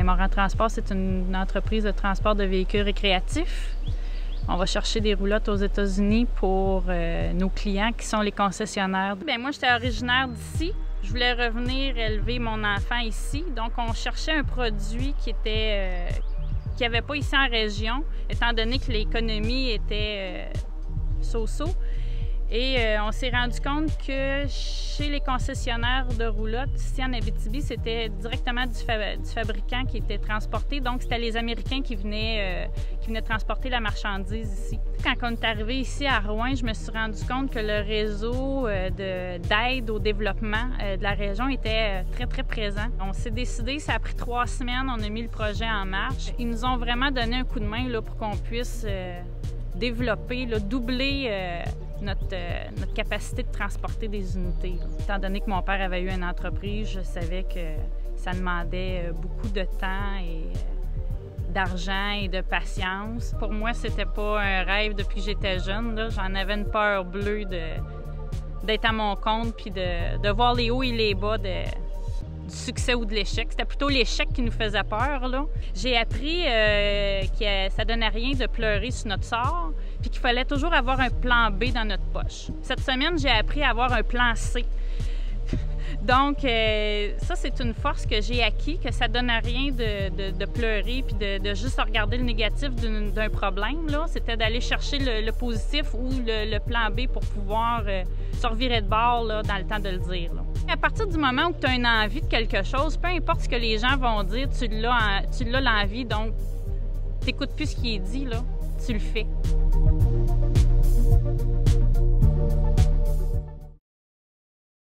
Morand Transport, c'est une entreprise de transport de véhicules récréatifs. On va chercher des roulottes aux États-Unis pour nos clients qui sont les concessionnaires. Bien, moi, j'étais originaire d'ici. Je voulais revenir élever mon enfant ici. Donc, on cherchait un produit qui n'y avait pas ici en région, étant donné que l'économie était so-so. Et on s'est rendu compte que chez les concessionnaires de roulottes, ici en Abitibi, c'était directement du fabricant qui était transporté. Donc, c'était les Américains qui venaient transporter la marchandise ici. Quand on est arrivé ici à Rouyn, je me suis rendu compte que le réseau d'aide au développement de la région était très, très présent. On s'est décidé, ça a pris 3 semaines, on a mis le projet en marche. Ils nous ont vraiment donné un coup de main là, pour qu'on puisse développer, là, doubler notre capacité de transporter des unités. Étant donné que mon père avait eu une entreprise, je savais que ça demandait beaucoup de temps et d'argent et de patience. Pour moi, c'était pas un rêve depuis que j'étais jeune. J'en avais une peur bleue d'être à mon compte puis de voir les hauts et les bas du succès ou de l'échec. C'était plutôt l'échec qui nous faisait peur, là. J'ai appris que ça donnait rien de pleurer sur notre sort, puis qu'il fallait toujours avoir un plan B dans notre poche. Cette semaine, j'ai appris à avoir un plan C. Donc, ça, c'est une force que j'ai acquis, que ça donne à rien de pleurer puis de juste regarder le négatif d'un problème, là. C'était d'aller chercher le positif ou le plan B pour pouvoir se revirer de bord, là, dans le temps de le dire, là. À partir du moment où tu as une envie de quelque chose, peu importe ce que les gens vont dire, tu l'as l'envie, donc tu n'écoutes plus ce qui est dit, là, tu le fais.